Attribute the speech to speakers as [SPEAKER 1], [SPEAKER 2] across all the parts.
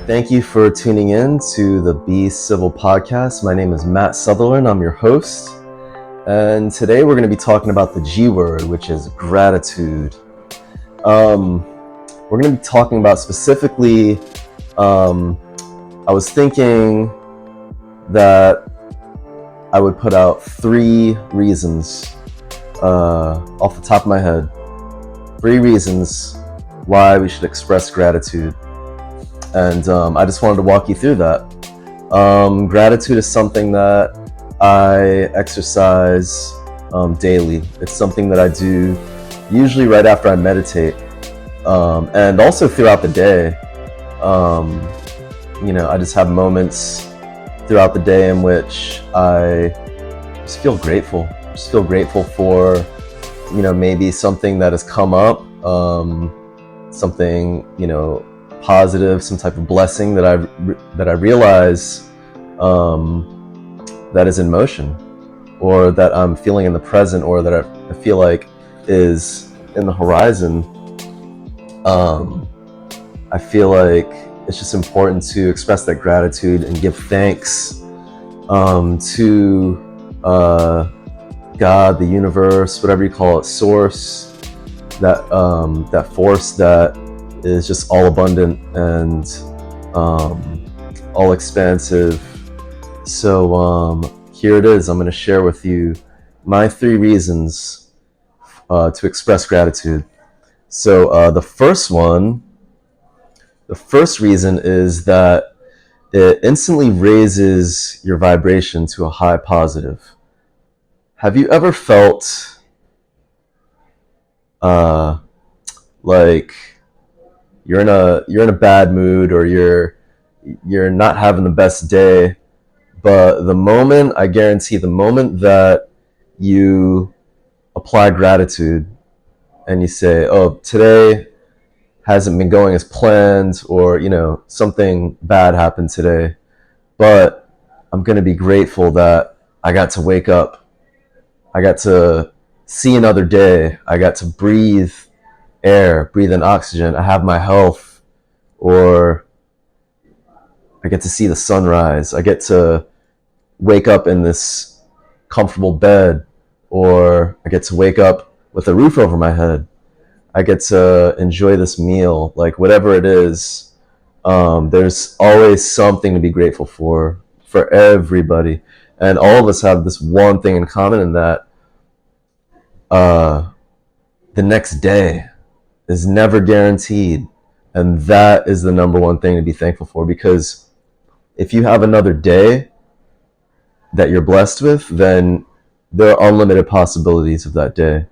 [SPEAKER 1] Thank you for tuning in to the Be Civil podcast. My name is Matt Southerland. I'm your host. And today we're going to be talking about the G word, which is gratitude. We're going to be talking about specifically, I was thinking that I would put out 3 reasons off the top of my head. 3 reasons why we should express gratitude. And I just wanted to walk you through that. Gratitude is something that I exercise daily. It's something that I do usually right after I meditate, and also throughout the day. I just have moments throughout the day in which I just feel grateful. Just feel grateful for, maybe something that has come up, something, positive, some type of blessing that I realize that is in motion, or that I'm feeling in the present, or that I feel like is in the horizon. I feel like it's just important to express that gratitude and give thanks to God, the universe, whatever you call it, source, that force that is just all abundant and all expansive. So here it is. I'm going to share with you my 3 reasons to express gratitude. So the first reason is that it instantly raises your vibration to a high positive. Have you ever felt like you're in a bad mood, or you're not having the best day, but I guarantee the moment that you apply gratitude and you say, oh, today hasn't been going as planned, or something bad happened today, but I'm going to be grateful that I got to wake up, I got to see another day, I got to breathe air, breathe in oxygen, I have my health, or I get to see the sunrise, I get to wake up in this comfortable bed, or I get to wake up with a roof over my head, I get to enjoy this meal, like whatever it is. There's always something to be grateful for everybody, and all of us have this one thing in common, in that the next day is never guaranteed, and that is the number one thing to be thankful for. Because if you have another day that you're blessed with, then there are unlimited possibilities of that day.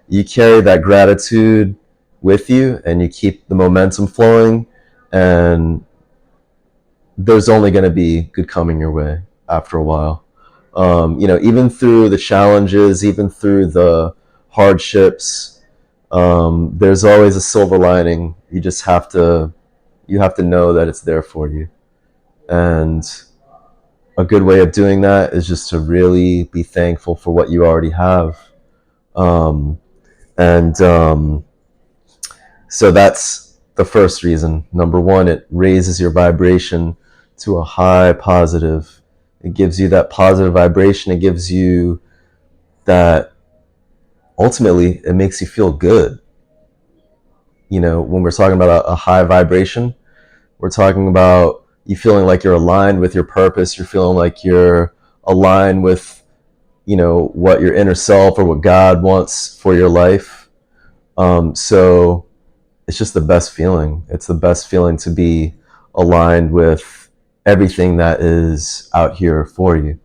[SPEAKER 1] You carry that gratitude with you, and you keep the momentum flowing, and there's only going to be good coming your way after a while. Even through the challenges, even through the hardships, there's always a silver lining. You just have to know that it's there for you. And a good way of doing that is just to really be thankful for what you already have. So that's the first reason. Number 1, it raises your vibration to a high positive. It gives you that positive vibration. It gives you that, ultimately, it makes you feel good. When we're talking about a high vibration, we're talking about you feeling like you're aligned with your purpose. You're feeling like you're aligned with, what your inner self, or what God wants for your life. So it's just the best feeling. It's the best feeling to be aligned with everything that is out here for you.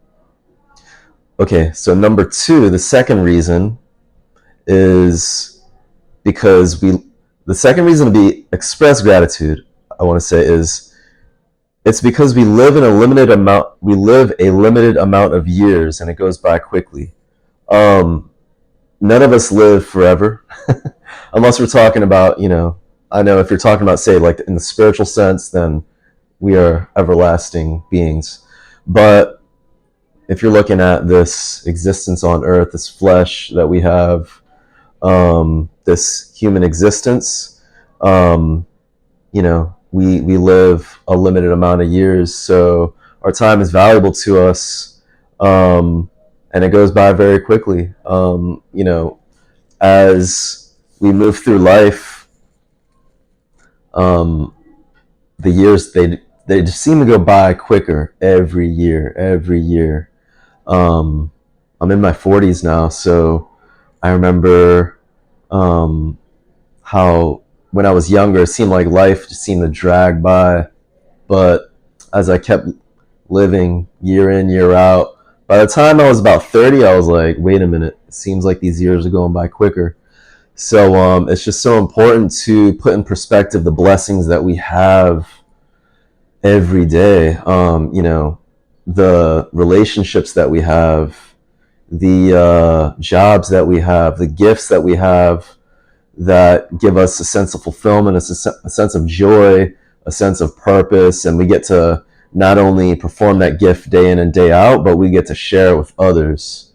[SPEAKER 1] Okay, so number 2, the second reason is because the second reason to express gratitude, I want to say, is it's because we live a limited amount of years, and it goes by quickly. None of us live forever, unless we're talking about, I know if you're talking about, say, like in the spiritual sense, then we are everlasting beings. But if you're looking at this existence on earth, this flesh that we have, this human existence, we live a limited amount of years, so our time is valuable to us, and it goes by very quickly. As we move through life, um, the years they just seem to go by quicker every year, every year. Um, I'm in my 40s now, so I remember um, how when I was younger, it seemed like life just seemed to drag by. But as I kept living year in, year out, by the time I was about 30, I was like, wait a minute, it seems like these years are going by quicker. So it's just so important to put in perspective the blessings that we have every day. The relationships that we have, the jobs that we have, the gifts that we have that give us a sense of fulfillment, a sense of joy, a sense of purpose, and we get to not only perform that gift day in and day out, but we get to share it with others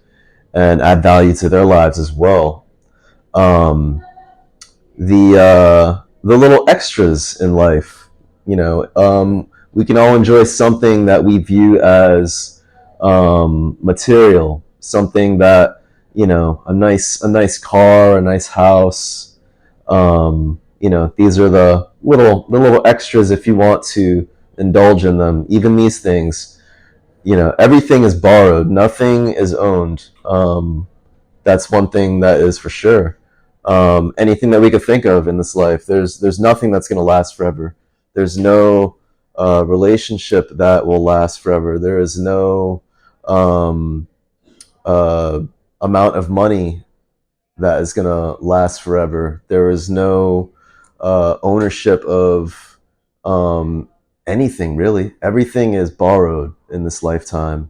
[SPEAKER 1] and add value to their lives as well. Um, the little extras in life, we can all enjoy something that we view as material, something that a nice car, a nice house. These are the little extras if you want to indulge in them. Even these things, everything is borrowed, nothing is owned. That's one thing that is for sure. Anything that we could think of in this life, there's nothing that's going to last forever. There's no relationship that will last forever. There is no um, uh, amount of money that is going to last forever. There is no ownership of anything, really. Everything is borrowed in this lifetime,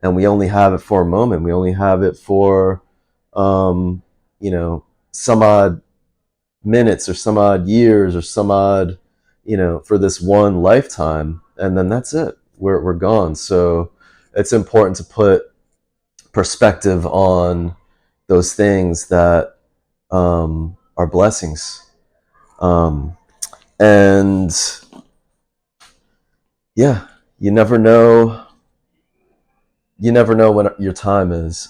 [SPEAKER 1] and we only have it for a moment. We only have it for um, some odd minutes or some odd years or some odd, for this one lifetime, and then that's it. We're gone. So it's important to put perspective on those things that are blessings. Um, and yeah, you never know. You never know when your time is.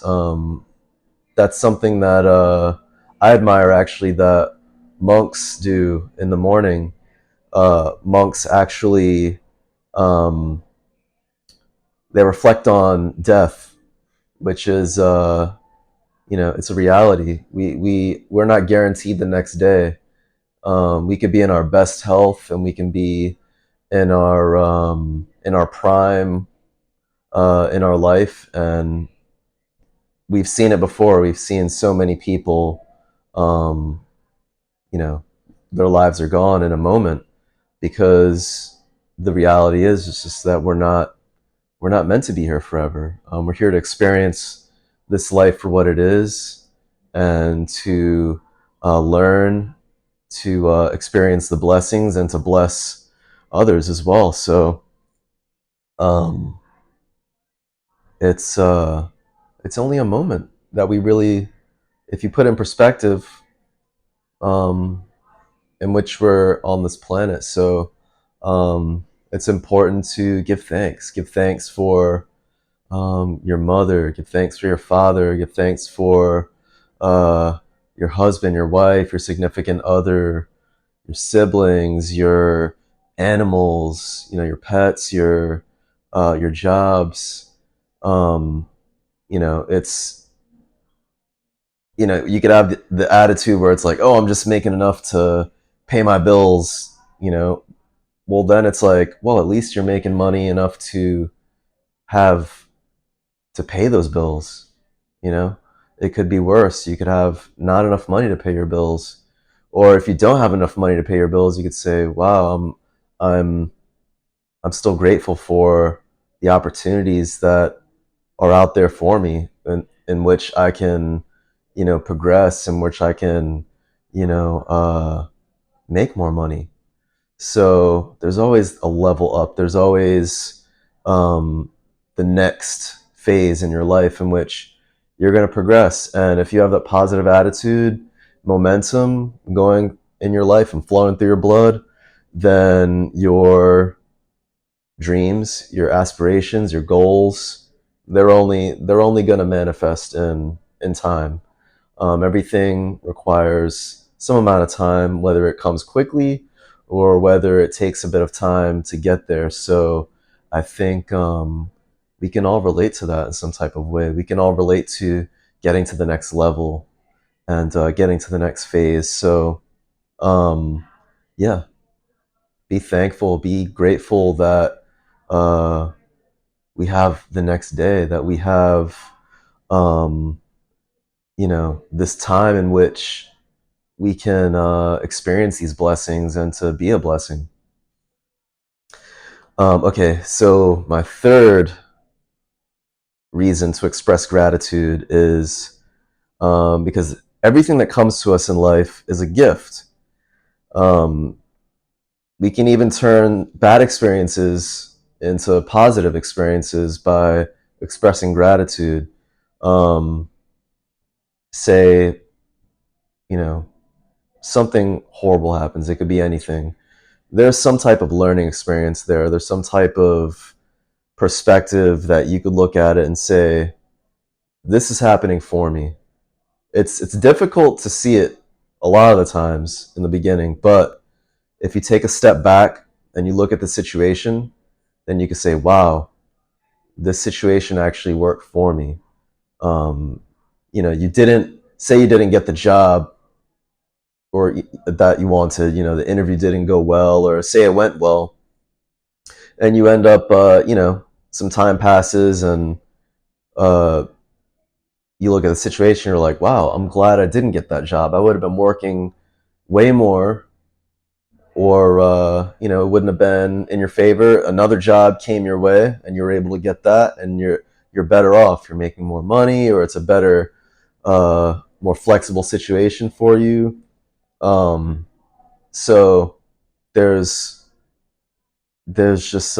[SPEAKER 1] That's something that I admire actually that monks do in the morning. Monks actually um, they reflect on death, which is it's a reality. We're not guaranteed the next day. We could be in our best health, and we can be in our prime in our life, and we've seen it before. We've seen so many people, um, you know, their lives are gone in a moment because the reality is it's just that we're not meant to be here forever. We're here to experience this life for what it is, and to learn, to experience the blessings, and to bless others as well. So um, it's it's only a moment that we really, if you put in perspective, um, in which we're on this planet. So it's important to give thanks. Give thanks for your mother. Give thanks for your father. Give thanks for uh, your husband, your wife, your significant other, your siblings, your animals, your pets, your jobs. Um, it's you could have the attitude where it's like, oh, I'm just making enough to pay my bills. Well, then it's like, well, at least you're making money enough to have to pay those bills. You know, it could be worse. You could have not enough money to pay your bills, or if you don't have enough money to pay your bills, you could say, wow, I'm I'm still grateful for the opportunities that are out there for me, in which I can, progress, in which I can, you know, uh, make more money. So there's always a level up. There's always um, the next phase in your life in which you're going to progress. And if you have that positive attitude, momentum going in your life and flowing through your blood, then your dreams, your aspirations, your goals, they're only going to manifest in time. Everything requires some amount of time, whether it comes quickly or whether it takes a bit of time to get there. So I think we can all relate to that in some type of way. We can all relate to getting to the next level and getting to the next phase. So um, yeah, be thankful, be grateful that uh, we have the next day, that we have um, this time in which we can experience these blessings and to be a blessing. Okay, so my third reason to express gratitude is because everything that comes to us in life is a gift. Um, we can even turn bad experiences into positive experiences by expressing gratitude. Um, say, you know, something horrible happens. It could be anything. There's some type of learning experience there. There's some type of perspective that you could look at it and say, this is happening for me. It's difficult to see it a lot of the times in the beginning, but if you take a step back and you look at the situation, then you can say, wow, this situation actually worked for me. Um, you didn't get the job or that you wanted, the interview didn't go well, or say it went well, and you end up, some time passes and uh, you look at the situation, you're like, wow, I'm glad I didn't get that job. I would have been working way more, or it wouldn't have been in your favor. Another job came your way and you were able to get that, and you're better off. You're making more money, or it's a better, more flexible situation for you. So there's just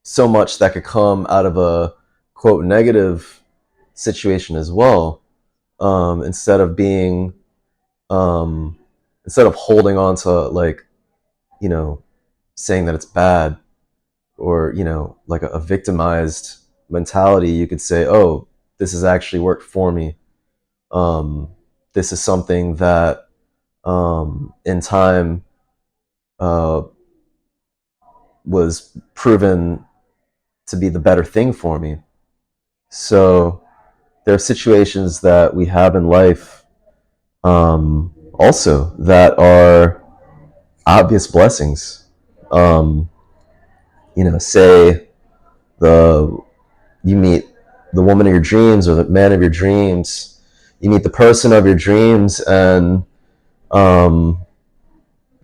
[SPEAKER 1] so much that could come out of a quote negative situation as well. Instead of being instead of holding on to, like, you know saying that it's bad, or like a victimized mentality, you could say, oh, this has actually worked for me. um, this is something that in time uh, was proven to be the better thing for me. So there are situations that we have in life, also, that are obvious blessings. Um, say the you meet the woman of your dreams or the man of your dreams. You meet the person of your dreams, and um,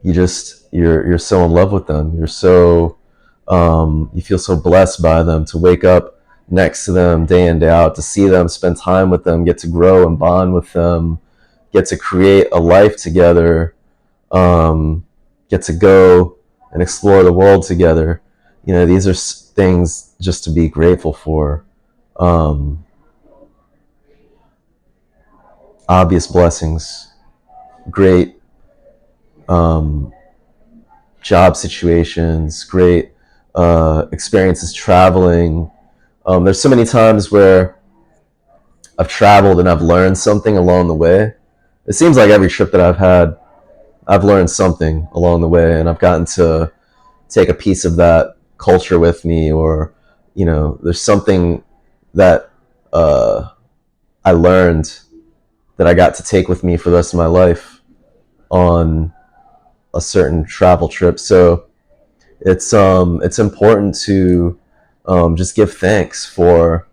[SPEAKER 1] you're so in love with them. You feel so blessed by them, to wake up next to them day in day out, to see them, spend time with them, get to grow and bond with them, get to create a life together, um, get to go and explore the world together. These are things just to be grateful for. Um, Obvious blessings, great um, job situations, great experiences traveling. There's so many times where I've traveled and I've learned something along the way. It seems like every trip that I've had, I've learned something along the way, and I've gotten to take a piece of that culture with me, or there's something that I learned that I got to take with me for the rest of my life on a certain travel trip. So it's important to just give thanks for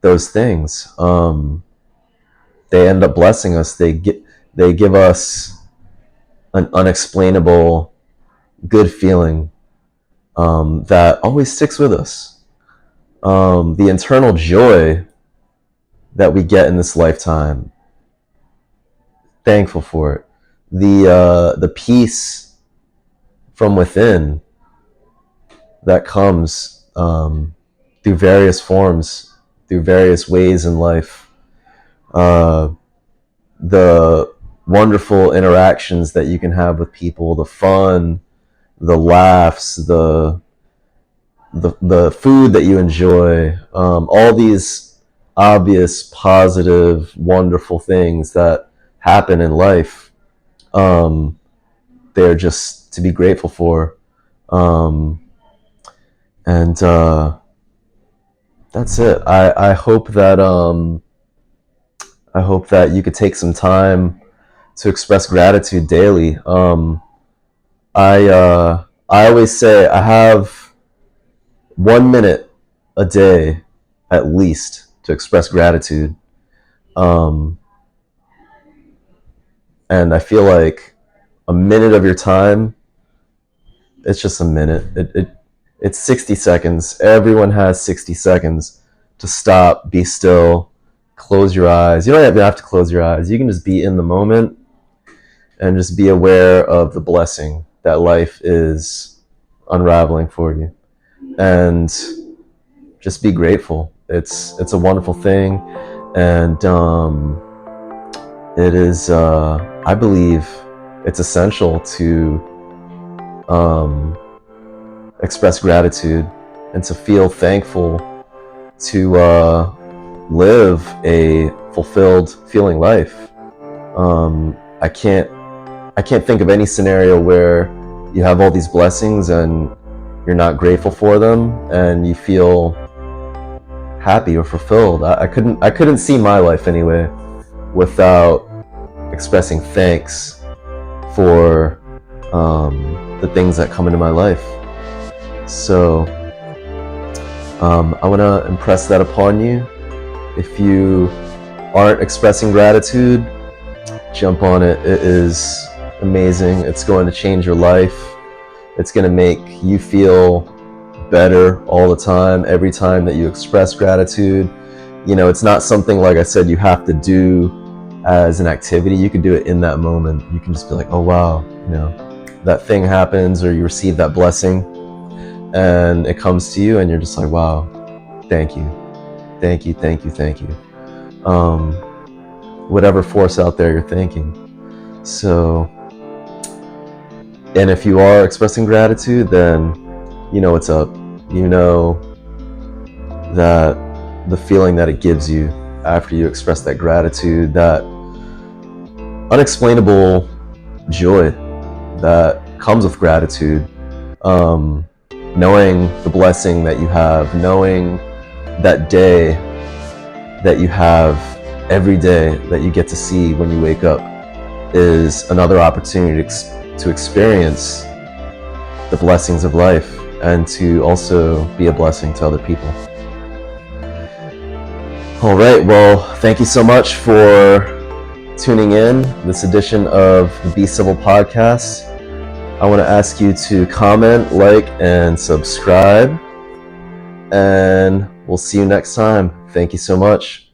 [SPEAKER 1] those things. They end up blessing us. They give us an unexplainable good feeling that always sticks with us. The internal joy that we get in this lifetime, thankful for it. The peace from within that comes through various forms, through various ways in life. The wonderful interactions that you can have with people, the fun, the laughs, the food that you enjoy, all these obvious, positive, wonderful things that happen in life. They're just to be grateful for. Um, and That's it. I hope that you could take some time to express gratitude daily. I always say I have 1 minute a day at least to express gratitude. Um, and I feel like a minute of your time, it's just a minute. It's 60 seconds. Everyone has 60 seconds to stop, be still, close your eyes. You don't even have to close your eyes. You can just be in the moment and just be aware of the blessing that life is unraveling for you. And just be grateful. It's a wonderful thing. And it is, I believe, it's essential to express gratitude and to feel thankful to live a fulfilled feeling life. I can't think of any scenario where you have all these blessings and you're not grateful for them and you feel happy or fulfilled. I couldn't see my life anyway without expressing thanks for the things that come into my life. So I want to impress that upon you. If you aren't expressing gratitude, jump on it. It is amazing. It's going to change your life. It's going to make you feel better all the time, every time that you express gratitude. You know, it's not something, like I said, you have to do as an activity. You can do it in that moment. You can just be like, oh wow, you know, that thing happens, or you receive that blessing and it comes to you and you're just like, wow, thank you, thank you, thank you, thank you. Whatever force out there you're thanking. So, and if you are expressing gratitude, then you know what's up. You know that the feeling that it gives you after you express that gratitude, that unexplainable joy that comes with gratitude, knowing the blessing that you have, knowing that day that you have every day that you get to see when you wake up is another opportunity to experience the blessings of life and to also be a blessing to other people. All right, well, thank you so much for tuning in this edition of the Be Civil podcast. I want to ask you to comment, like, and subscribe, and we'll see you next time. Thank you so much.